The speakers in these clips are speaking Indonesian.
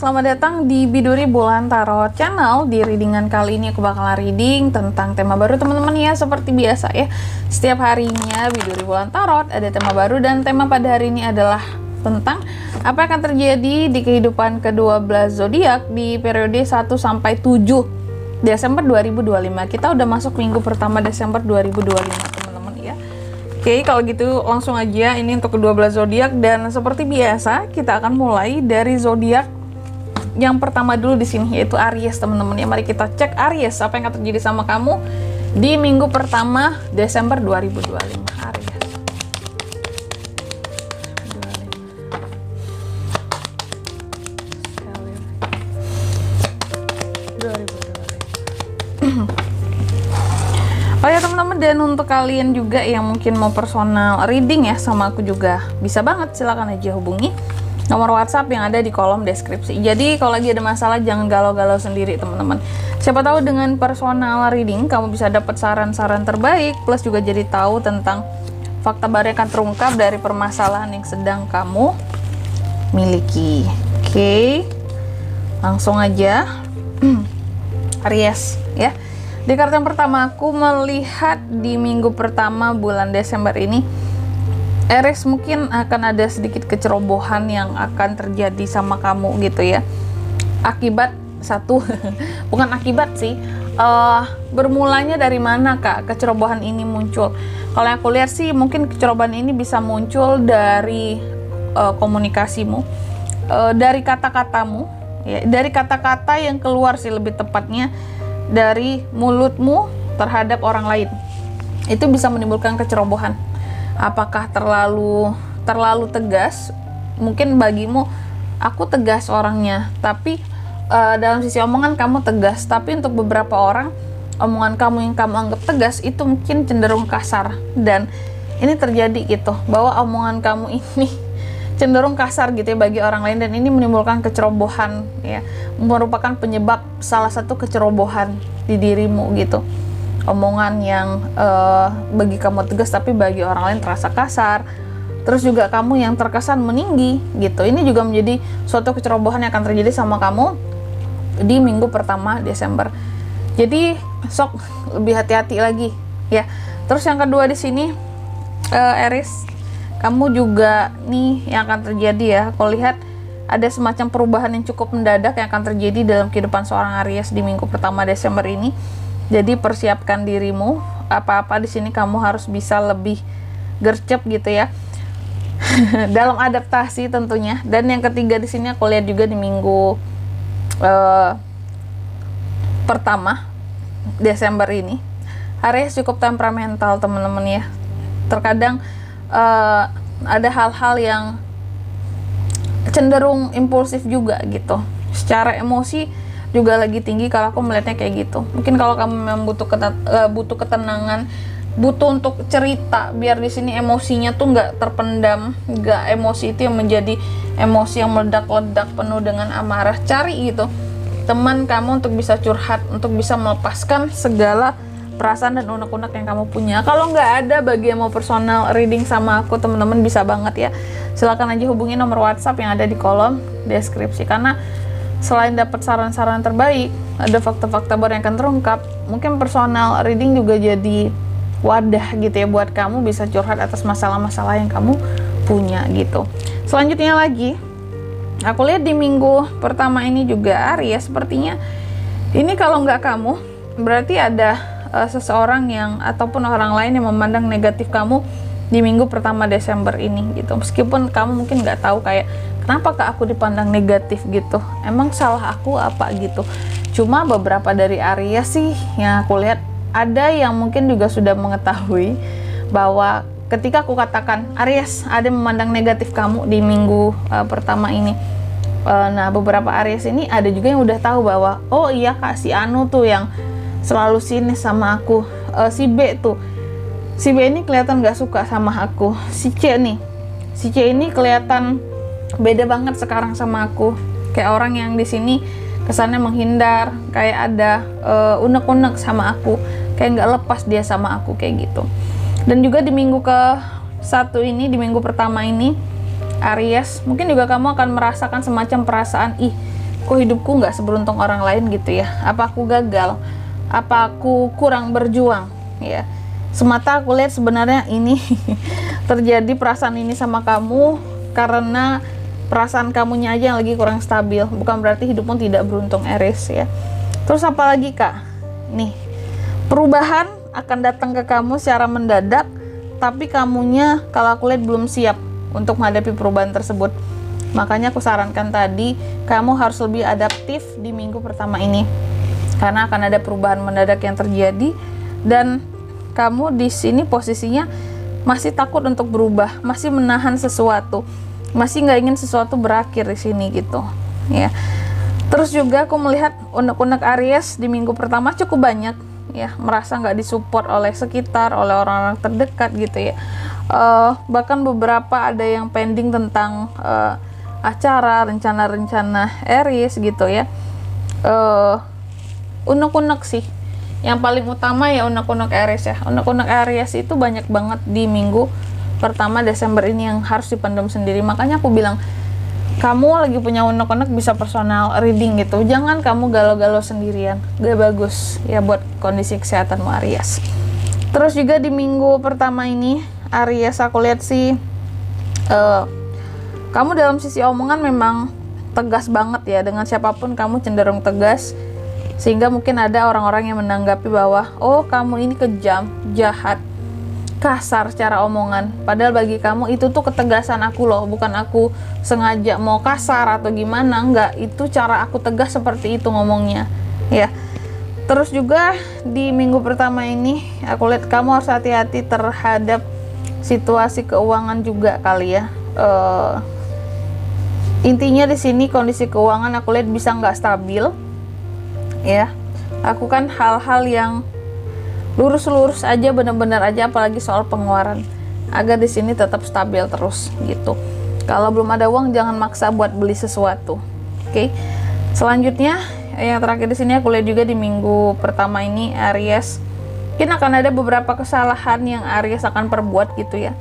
selamat datang di Biduri Bulan Tarot Channel. Di readingan kali ini aku bakal reading tentang tema baru teman-teman ya. Seperti biasa ya, setiap harinya Biduri Bulan Tarot ada tema baru. Dan tema pada hari ini adalah tentang apa yang akan terjadi di kehidupan ke-12 zodiak di periode 1 sampai 7 Desember 2025. Kita udah masuk minggu pertama Desember 2025 teman-teman ya. Oke, kalau gitu langsung aja ini untuk ke-12 zodiak, dan seperti biasa kita akan mulai dari zodiak yang pertama dulu di sini, yaitu Aries teman-teman ya. Mari kita cek Aries, apa yang akan terjadi sama kamu di minggu pertama Desember 2025. Aries. Oh ya teman-teman, dan untuk kalian juga yang mungkin mau personal reading ya sama aku juga bisa banget, silahkan aja hubungi nomor WhatsApp yang ada di kolom deskripsi. Jadi kalau lagi ada masalah jangan galau-galau sendiri teman-teman. Siapa tahu dengan personal reading kamu bisa dapat saran-saran terbaik, plus juga jadi tahu tentang fakta baru yang akan terungkap dari permasalahan yang sedang kamu miliki. Oke, langsung aja Aries ya. Di kartu yang pertama aku melihat di minggu pertama bulan Desember ini Aries mungkin akan ada sedikit kecerobohan yang akan terjadi sama kamu gitu ya. Akibat satu bukan akibat sih, bermulanya dari mana kak kecerobohan ini muncul? Kalau yang aku lihat sih mungkin kecerobohan ini bisa muncul dari komunikasimu, dari kata-katamu ya, dari kata-kata yang keluar sih lebih tepatnya dari mulutmu terhadap orang lain. Itu bisa menimbulkan kecerobohan. Apakah terlalu tegas? Mungkin bagimu aku tegas orangnya, tapi dalam sisi omongan kamu tegas, tapi untuk beberapa orang omongan kamu yang kamu anggap tegas itu mungkin cenderung kasar, dan ini terjadi gitu bahwa omongan kamu ini cenderung kasar gitu ya bagi orang lain, dan ini menimbulkan kecerobohan ya, merupakan penyebab salah satu kecerobohan di dirimu gitu. Omongan yang bagi kamu tegas tapi bagi orang lain terasa kasar, terus juga kamu yang terkesan meninggi gitu. Ini juga menjadi suatu kecerobohan yang akan terjadi sama kamu di minggu pertama Desember. Jadi sok lebih hati-hati lagi ya. Terus yang kedua di sini Aries, kamu juga nih yang akan terjadi ya, aku lihat ada semacam perubahan yang cukup mendadak yang akan terjadi dalam kehidupan seorang Aries di minggu pertama Desember ini. Jadi persiapkan dirimu, apa-apa di sini kamu harus bisa lebih gercep gitu ya dalam adaptasi tentunya. Dan yang ketiga di sini aku lihat juga di minggu pertama Desember ini Aries cukup temperamental teman-teman ya. Terkadang ada hal-hal yang cenderung impulsif juga gitu. Secara emosi juga lagi tinggi kalau aku melihatnya kayak gitu. Mungkin kalau kamu memang butuh ketenangan, butuh untuk cerita biar di sini emosinya tuh nggak terpendam, nggak emosi itu yang menjadi emosi yang meledak-ledak penuh dengan amarah. Cari gitu teman kamu untuk bisa curhat, untuk bisa melepaskan segala perasaan dan unek-unek yang kamu punya. Kalau nggak ada bagi yang mau personal reading sama aku teman-teman bisa banget ya, silakan aja hubungi nomor WhatsApp yang ada di kolom deskripsi. Karena selain dapat saran-saran terbaik, ada fakta-fakta baru yang akan terungkap. Mungkin personal reading juga jadi wadah gitu ya buat kamu bisa curhat atas masalah-masalah yang kamu punya gitu. Selanjutnya lagi aku lihat di minggu pertama ini juga Aries, sepertinya ini kalau nggak kamu berarti ada seseorang yang ataupun orang lain yang memandang negatif kamu di minggu pertama Desember ini gitu. Meskipun kamu mungkin nggak tahu kayak kenapa kak aku dipandang negatif gitu, emang salah aku apa gitu. Cuma beberapa dari Aries sih yang aku lihat ada yang mungkin juga sudah mengetahui bahwa ketika aku katakan Aries ada yang memandang negatif kamu di minggu pertama ini, nah beberapa Aries ini ada juga yang udah tahu bahwa oh iya kak, si Anu tuh yang selalu sini sama aku, si B tuh, si B ini kelihatan gak suka sama aku, si C ini kelihatan beda banget sekarang sama aku, kayak orang yang di sini kesannya menghindar, kayak ada unek-unek sama aku, kayak nggak lepas dia sama aku kayak gitu. Dan juga di minggu ke-1 ini, di minggu pertama ini Aries, mungkin juga kamu akan merasakan semacam perasaan kok hidupku nggak seberuntung orang lain gitu ya, apa aku gagal, apa aku kurang berjuang ya. Semata aku lihat sebenarnya ini terjadi perasaan ini sama kamu karena perasaan kamunya aja yang lagi kurang stabil, bukan berarti hidupmu tidak beruntung, Aries ya. Terus apa lagi kak? Nih, perubahan akan datang ke kamu secara mendadak, tapi kamunya kalau aku lihat belum siap untuk menghadapi perubahan tersebut. Makanya aku sarankan tadi, kamu harus lebih adaptif di minggu pertama ini. Karena akan ada perubahan mendadak yang terjadi, dan kamu di sini posisinya masih takut untuk berubah, masih menahan sesuatu, masih nggak ingin sesuatu berakhir di sini gitu ya. Terus juga aku melihat unek-unek Aries di minggu pertama cukup banyak ya, merasa nggak disupport oleh sekitar, oleh orang-orang terdekat gitu ya. Bahkan beberapa ada yang pending tentang acara, rencana-rencana Aries gitu ya. Unek-unek sih yang paling utama ya, unek-unek Aries ya. Unek-unek Aries itu banyak banget di minggu pertama Desember ini yang harus dipendam sendiri. Makanya aku bilang, kamu lagi punya unek-unek bisa personal reading gitu, jangan kamu galau-galau sendirian, gak bagus ya buat kondisi kesehatanmu Aries. Terus juga di minggu pertama ini Aries, aku lihat sih kamu dalam sisi omongan memang tegas banget ya, dengan siapapun kamu cenderung tegas, sehingga mungkin ada orang-orang yang menanggapi bahwa oh kamu ini kejam, jahat, kasar secara omongan. Padahal bagi kamu itu tuh ketegasan aku loh, bukan aku sengaja mau kasar atau gimana, enggak, itu cara aku tegas seperti itu ngomongnya ya. Terus juga di minggu pertama ini aku lihat kamu harus hati-hati terhadap situasi keuangan juga kali ya. Intinya di sini kondisi keuangan aku lihat bisa nggak stabil ya. Lakukan hal-hal yang lurus-lurus aja, benar-benar aja, apalagi soal pengeluaran, agar di sini tetap stabil terus gitu. Kalau belum ada uang jangan maksa buat beli sesuatu. Oke. Selanjutnya yang terakhir di sini aku lihat juga di minggu pertama ini Aries, mungkin akan ada beberapa kesalahan yang Aries akan perbuat gitu ya.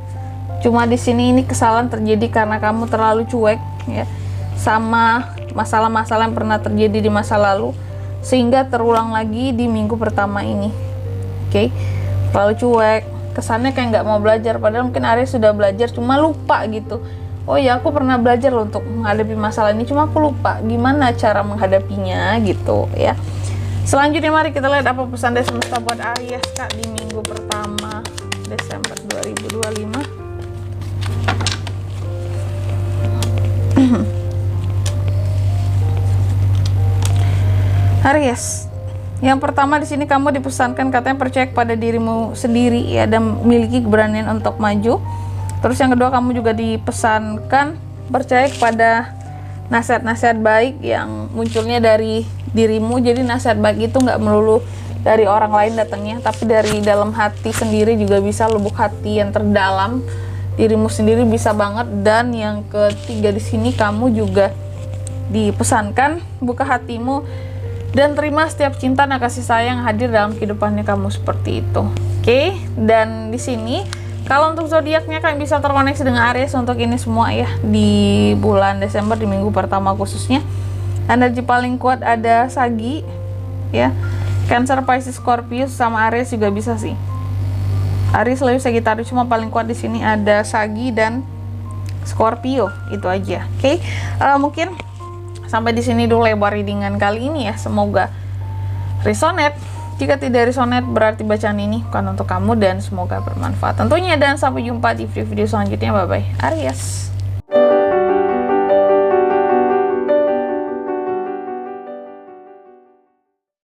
Cuma di sini ini kesalahan terjadi karena kamu terlalu cuek ya sama masalah-masalah yang pernah terjadi di masa lalu, sehingga terulang lagi di minggu pertama ini. Oke. Terlalu cuek, kesannya kayak nggak mau belajar, padahal mungkin Aries sudah belajar cuma lupa gitu. Oh ya, aku pernah belajar loh untuk menghadapi masalah ini, cuma aku lupa gimana cara menghadapinya gitu ya. Selanjutnya mari kita lihat apa pesan dari semesta buat Aries kak di minggu pertama Desember 2025. Aries, yang pertama di sini kamu dipesankan katanya percaya pada dirimu sendiri ya, dan memiliki keberanian untuk maju. Terus yang kedua kamu juga dipesankan percaya kepada nasihat-nasihat baik yang munculnya dari dirimu. Jadi nasihat baik itu nggak melulu dari orang lain datangnya, tapi dari dalam hati sendiri juga bisa, lubuk hati yang terdalam dirimu sendiri bisa banget. Dan yang ketiga di sini kamu juga dipesankan buka hatimu dan terima setiap cinta dan kasih sayang hadir dalam kehidupannya kamu seperti itu. Oke, dan di sini kalau untuk zodiaknya kalian bisa terkoneksi dengan Aries untuk ini semua ya di bulan Desember di minggu pertama khususnya. Energi paling kuat ada Sagi ya, Cancer, Pisces, Scorpio sama Aries juga bisa sih. Aries, Leo, Sagittarius, cuma paling kuat di sini ada Sagi dan Scorpio, itu aja. Oke, mungkin sampai di sini dulu lebar readingan kali ini ya. Semoga resonate. Jika tidak resonate berarti bacaan ini bukan untuk kamu, dan semoga bermanfaat tentunya. Dan sampai jumpa di video selanjutnya. Bye bye Aries.